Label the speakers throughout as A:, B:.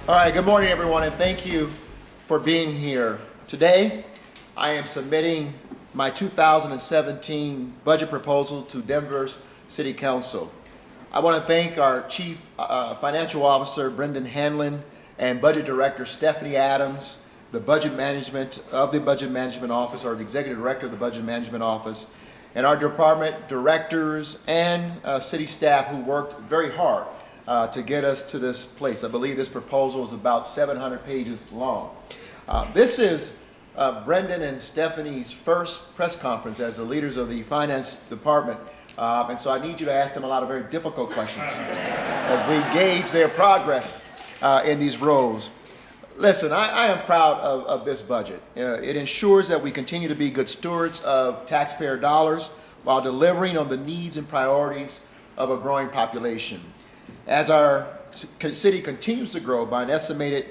A: All right, good morning, everyone, and thank you for being here. Today, I am submitting my 2017 budget proposal to Denver's City Council. I want to thank our Chief Financial Officer, Brendan Hanlon, and Budget Director, Stephanie Adams, the Budget Management of the Budget Management Office, or the Executive Director of the Budget Management Office, and our department directors and city staff who worked very hard to get us to this place. I believe this proposal is about 700 pages long. This is Brendan and Stephanie's first press conference as the leaders of the finance department. And so I need you to ask them a lot of very difficult questions as we gauge their progress in these roles. Listen, I am proud of this budget. It ensures that we continue to be good stewards of taxpayer dollars while delivering on the needs and priorities of a growing population. As our city continues to grow by an estimated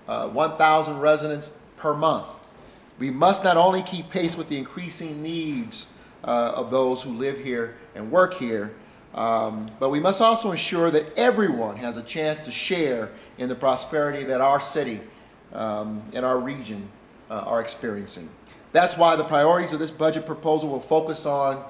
A: 1,000 residents per month, we must not only keep pace with the increasing needs of those who live here and work here, but we must also ensure that everyone has a chance to share in the prosperity that our city and our region are experiencing. That's why the priorities of this budget proposal will focus on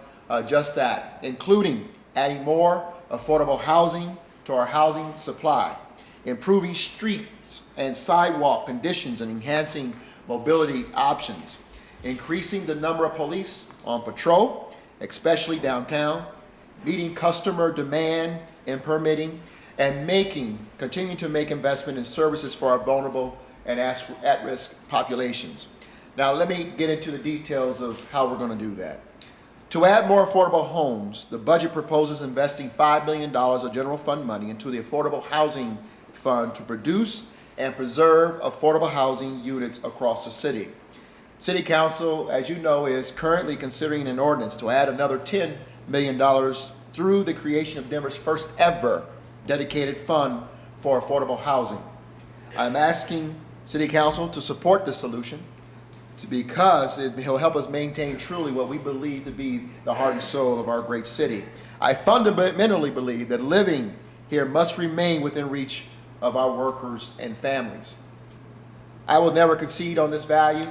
A: just that, including adding more affordable housing to our housing supply, improving streets and sidewalk conditions and enhancing mobility options, increasing the number of police on patrol, especially downtown, meeting customer demand in permitting, and continuing to make investment in services for our vulnerable and at-risk populations. Now let me get into the details of how we're going to do that. To add more affordable homes, the budget proposes investing $5 million of general fund money into the Affordable Housing Fund to produce and preserve affordable housing units across the city. City Council, as you know, is currently considering an ordinance to add another $10 million through the creation of Denver's first ever dedicated fund for affordable housing. I'm asking City Council to support this solution because it will help us maintain truly what we believe to be the heart and soul of our great city. I fundamentally believe that living here must remain within reach of our workers and families. I will never concede on this value,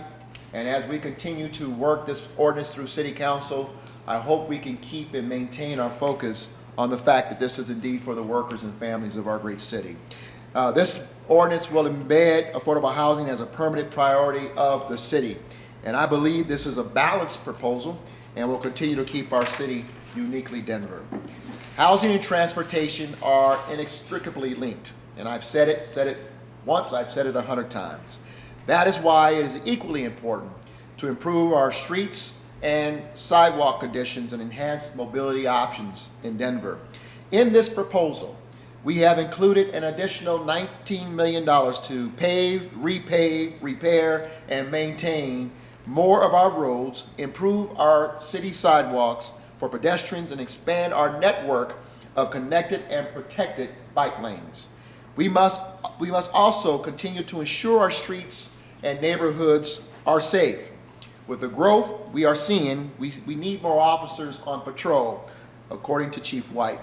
A: and as we continue to work this ordinance through City Council, I hope we can keep and maintain our focus on the fact that this is indeed for the workers and families of our great city. This ordinance will embed affordable housing as a permanent priority of the city. And I believe this is a balanced proposal and will continue to keep our city uniquely Denver. Housing and transportation are inextricably linked. And I've said it once, I've said it 100 times. That is why it is equally important to improve our streets and sidewalk conditions and enhance mobility options in Denver. In this proposal, we have included an additional $19 million to pave, repave, repair, and maintain more of our roads, improve our city sidewalks for pedestrians, and expand our network of connected and protected bike lanes. We must also continue to ensure our streets and neighborhoods are safe. With the growth we are seeing, we need more officers on patrol, according to Chief White.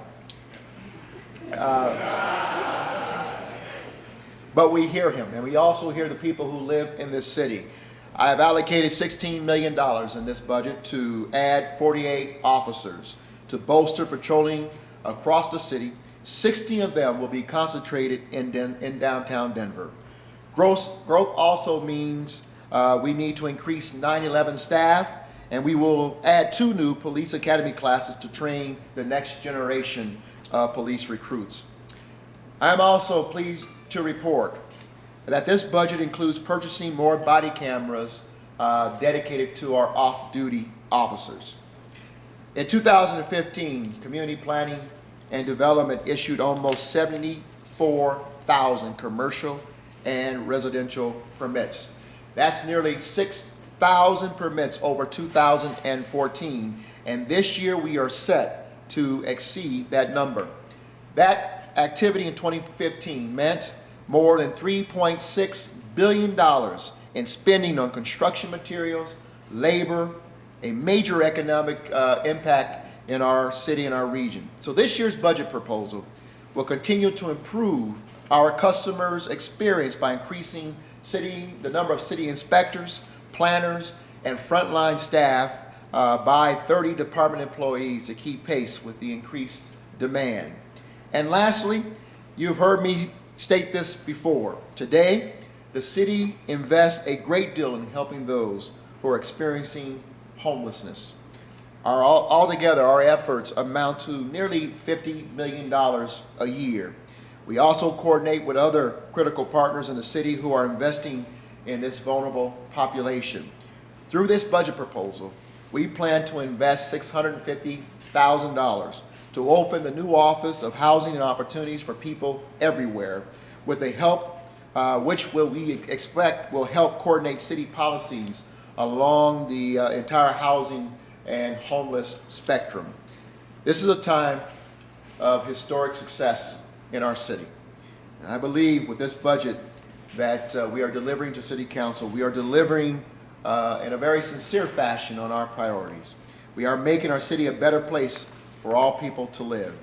A: But we hear him, and we also hear the people who live in this city. I have allocated $16 million in this budget to add 48 officers to bolster patrolling across the city. 60 of them will be concentrated in downtown Denver. Growth also means we need to increase 911 staff, and we will add 2 new police academy classes to train the next generation of police recruits. I am also pleased to report that this budget includes purchasing more body cameras dedicated to our off-duty officers. In 2015, Community Planning and Development issued almost 74,000 commercial and residential permits. That's nearly 6,000 permits over 2014, and this year we are set to exceed that number. That activity in 2015 meant more than $3.6 billion in spending on construction materials, labor, a major economic impact in our city and our region. So this year's budget proposal will continue to improve our customers' experience by increasing the number of city inspectors, planners, and frontline staff by 30 department employees to keep pace with the increased demand. And lastly, you've heard me state this before. Today, the city invests a great deal in helping those who are experiencing homelessness. Altogether, our efforts amount to nearly $50 million a year. We also coordinate with other critical partners in the city who are investing in this vulnerable population. Through this budget proposal, we plan to invest $650,000 to open the new Office of Housing and Opportunities for People Everywhere, with the help which we expect will help coordinate city policies along the entire housing and homeless spectrum. This is a time of historic success in our city. And I believe with this budget that we are delivering to City Council, we are delivering in a very sincere fashion on our priorities. We are making our city a better place for all people to live.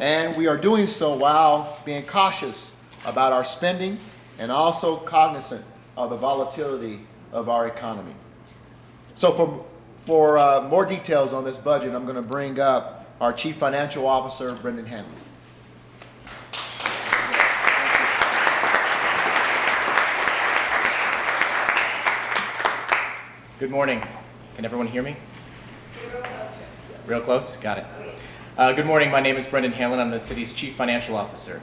A: And we are doing so while being cautious about our spending and also cognizant of the volatility of our economy. So for more details on this budget, I'm going to bring up our Chief Financial Officer, Brendan Hanlon.
B: Good morning. Can everyone hear me? Real close? Got it. Good morning. My name is Brendan Hanlon. I'm the city's Chief Financial Officer.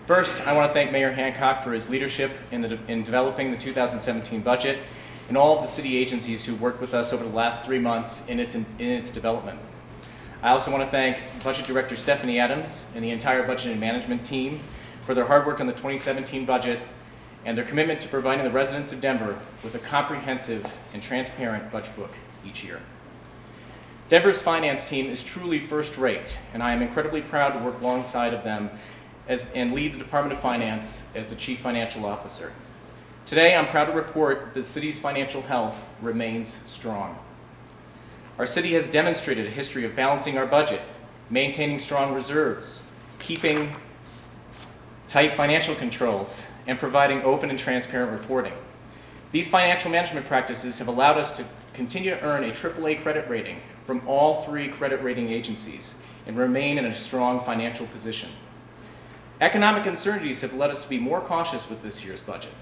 B: First, I want to thank Mayor Hancock for his leadership in developing the 2017 budget and all of the city agencies who worked with us over the last 3 months in its development. I also want to thank Budget Director Stephanie Adams and the entire Budget and Management team for their hard work on the 2017 budget and their commitment to providing the residents of Denver with a comprehensive and transparent budget book each year. Denver's finance team is truly first-rate, and I am incredibly proud to work alongside of them and lead the Department of Finance as the Chief Financial Officer. Today, I'm proud to report the city's financial health remains strong. Our city has demonstrated a history of balancing our budget, maintaining strong reserves, keeping tight financial controls, and providing open and transparent reporting. These financial management practices have allowed us to continue to earn a AAA credit rating from all 3 credit rating agencies and remain in a strong financial position. Economic uncertainties have led us to be more cautious with this year's budget.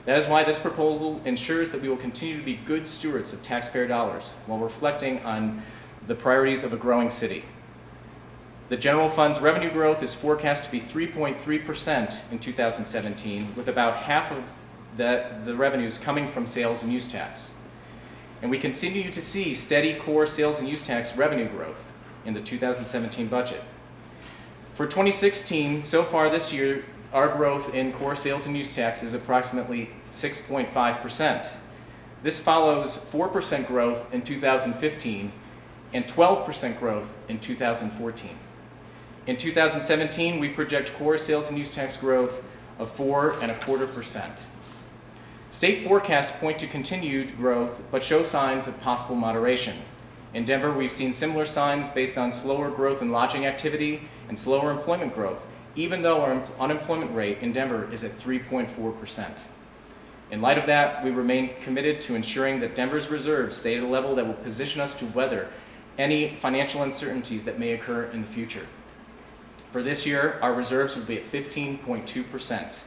B: That is why this proposal ensures that we will continue to be good stewards of taxpayer dollars while reflecting on the priorities of a growing city. The general fund's revenue growth is forecast to be 3.3% in 2017, with about half of the revenues coming from sales and use tax. And we continue to see steady core sales and use tax revenue growth in the 2017 budget. For 2016, so far this year, our growth in core sales and use tax is approximately 6.5%. This follows 4% growth in 2015 and 12% growth in 2014. In 2017, we project core sales and use tax growth of 4.25%. State forecasts point to continued growth, but show signs of possible moderation. In Denver, we've seen similar signs based on slower growth in lodging activity and slower employment growth, even though our unemployment rate in Denver is at 3.4%. In light of that, we remain committed to ensuring that Denver's reserves stay at a level that will position us to weather any financial uncertainties that may occur in the future. For this year, our reserves will be at 15.2%.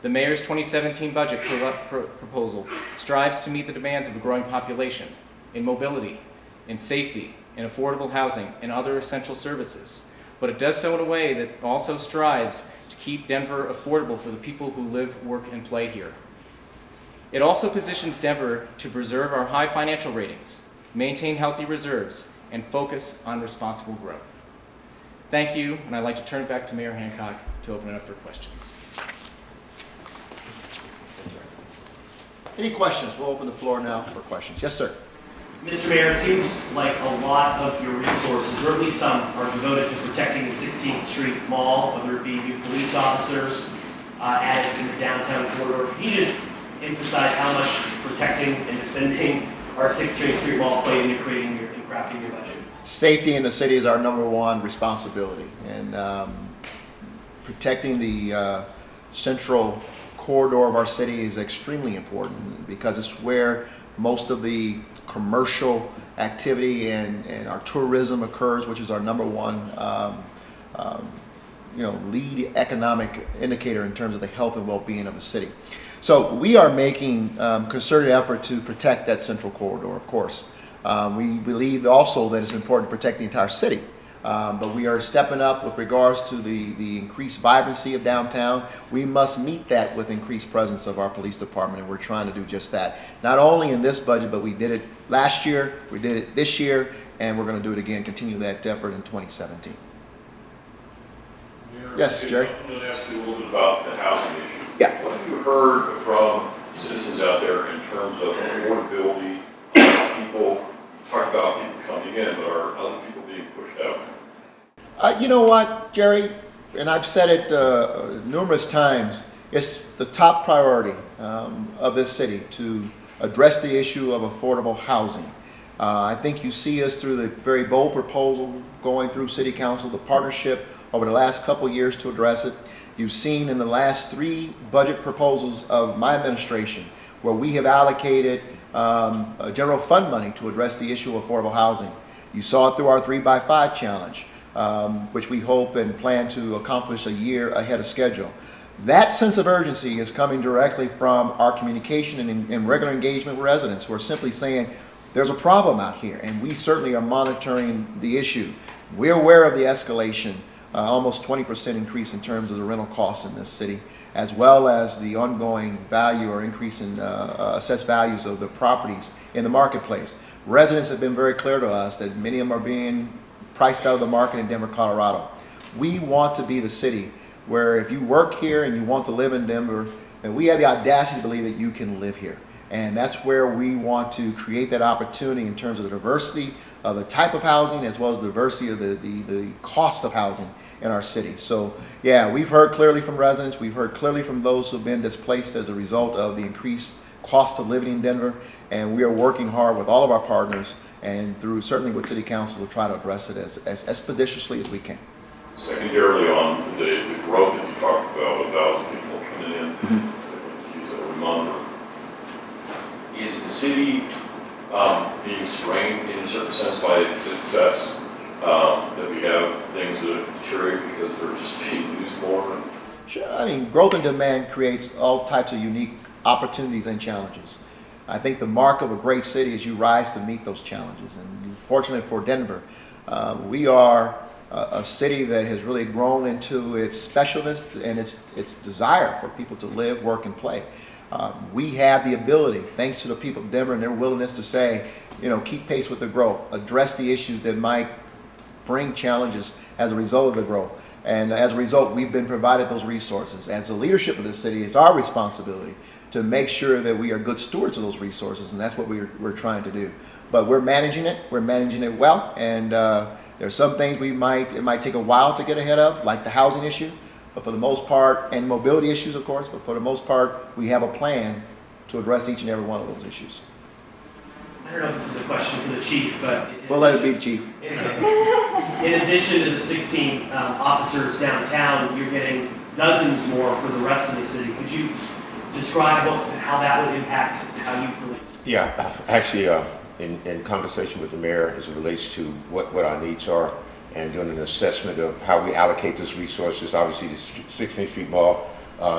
B: The Mayor's 2017 budget proposal strives to meet the demands of a growing population in mobility, in safety, in affordable housing, and other essential services. But it does so in a way that also strives to keep Denver affordable for the people who live, work, and play here. It also positions Denver to preserve our high financial ratings, maintain healthy reserves, and focus on responsible growth. Thank you, and I'd like to turn it back to Mayor Hancock to open it up for questions.
A: Any questions? We'll open the floor now for questions. Yes, sir.
C: Mr. Mayor, it seems like a lot of your resources, or at least some, are devoted to protecting the 16th Street Mall, whether it be new police officers added in the downtown corridor. Can you emphasize how much protecting and defending our 16th Street Mall played into creating and crafting your budget?
A: Safety in the city is our #1 responsibility. And protecting the central corridor of our city is extremely important because it's where most of the commercial activity and our tourism occurs, which is our number one lead economic indicator in terms of the health and well-being of the city. So we are making concerted effort to protect that central corridor, of course. We believe also that it's important to protect the entire city. But we are stepping up with regards to the increased vibrancy of downtown. We must meet that with increased presence of our police department, and we're trying to do just that. Not only in this budget, but we did it last year, we did it this year, and we're going to do it again, continue that effort in 2017. Yes, Jerry?
D: I'm going to ask you a little bit about the housing issue.
A: Yeah.
D: What have you heard from citizens out there in terms of affordability? People talk about people coming in, but are other people being pushed out?
A: You know what, Jerry, and I've said it numerous times, it's the top priority of this city to address the issue of affordable housing. I think you see us through the very bold proposal going through City Council, the partnership over the last couple years to address it. You've seen in the last 3 budget proposals of my administration where we have allocated general fund money to address the issue of affordable housing. You saw it through our 3x5 challenge, which we hope and plan to accomplish a year ahead of schedule. That sense of urgency is coming directly from our communication and regular engagement with residents who are simply saying, there's a problem out here, and we certainly are monitoring the issue. We're aware of the escalation, almost 20% increase in terms of the rental costs in this city, as well as the ongoing value or increase in assessed values of the properties in the marketplace. Residents have been very clear to us that many of them are being priced out of the market in Denver, Colorado. We want to be the city where if you work here and you want to live in Denver, then we have the audacity to believe that you can live here. And that's where we want to create that opportunity in terms of the diversity of the type of housing as well as the diversity of the cost of housing in our city. So yeah, we've heard clearly from residents, we've heard clearly from those who've been displaced as a result of the increased cost of living in Denver, and we are working hard with all of our partners and through certainly with City Council to try to address it as expeditiously as we can.
D: Secondarily, on the growth that you talked about, 1,000 people coming in every month, is the city being strained in a certain sense by its success? That we have things that deteriorate because they're just being used more?
A: Sure. I mean, growth and demand creates all types of unique opportunities and challenges. I think the mark of a great city is you rise to meet those challenges. And fortunately for Denver, we are a city that has really grown into its specialness and its desire for people to live, work, and play. We have the ability, thanks to the people of Denver and their willingness to say, keep pace with the growth, address the issues that might bring challenges as a result of the growth. And as a result, we've been provided those resources. As the leadership of the city, it's our responsibility to make sure that we are good stewards of those resources, and that's what we're trying to do. But we're managing it well, and there's some things it might take a while to get ahead of, like the housing issue, but for the most part, and mobility issues, of course, but for the most part, we have a plan to address each and every one of those issues.
C: I don't know if this is a question for the chief, but...
A: We'll let it be, Chief.
C: In addition to the 16 officers downtown, you're getting dozens more for the rest of the city. Could you describe how that would impact how you police?
E: Yeah, actually, in conversation with the mayor as it relates to what our needs are and doing an assessment of how we allocate those resources, obviously the 16th Street Mall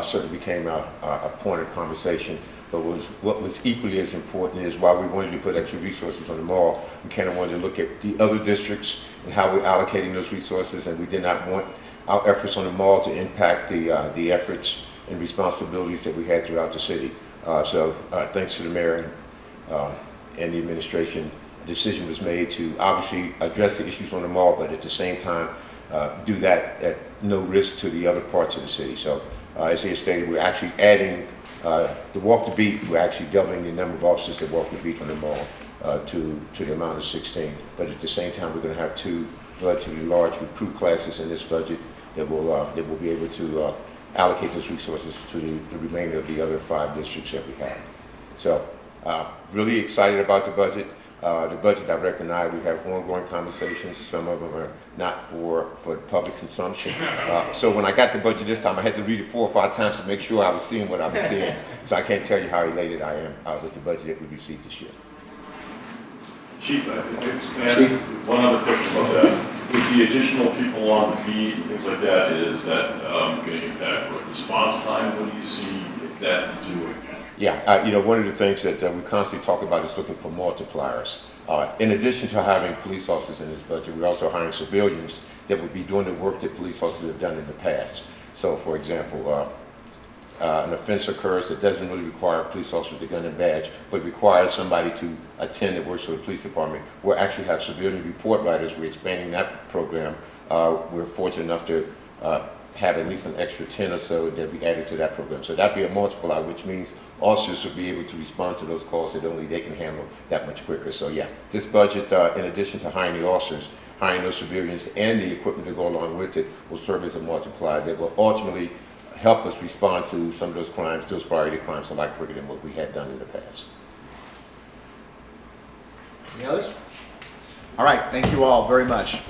E: certainly became a point of conversation. But what was equally as important is while we wanted to put extra resources on the mall, we kind of wanted to look at the other districts and how we're allocating those resources, and we did not want our efforts on the mall to impact the efforts and responsibilities that we had throughout the city. So thanks to the mayor and the administration, a decision was made to obviously address the issues on the mall, but at the same time do that at no risk to the other parts of the city. So as he stated, we're actually adding the walk the beat. We're actually doubling the number of officers that walk the beat on the mall to the amount of 16. But at the same time, we're going to have 2 relatively large recruit classes in this budget that will be able to allocate those resources to the remainder of the other 5 districts that we have. So really excited about the budget. The budget director and I, we have ongoing conversations. Some of them are not for public consumption. So when I got the budget this time, I had to read it 4 or 5 times to make sure I was seeing what I was seeing. So I can't tell you how elated I am with the budget that we received this year.
D: Chief, can I ask one other question about that? With the additional people on the beat and things like that, is that going to impact response time? What do you see that doing?
E: Yeah, one of the things that we constantly talk about is looking for multipliers. In addition to having police officers in this budget, we're also hiring civilians that would be doing the work that police officers have done in the past. So, for example, an offense occurs that doesn't really require a police officer with a gun and badge, but requires somebody to attend that works for the police department. We'll actually have civilian report writers. We're expanding that program. We're fortunate enough to have at least an extra 10 or so that we added to that program. So that'd be a multiplier, which means officers will be able to respond to those calls that only they can handle that much quicker. So yeah, this budget, in addition to hiring the officers, hiring those civilians and the equipment to go along with it will serve as a multiplier that will ultimately help us respond to some of those crimes, those priority crimes, a lot quicker than what we had done in the past.
A: Any others? All right, thank you all very much.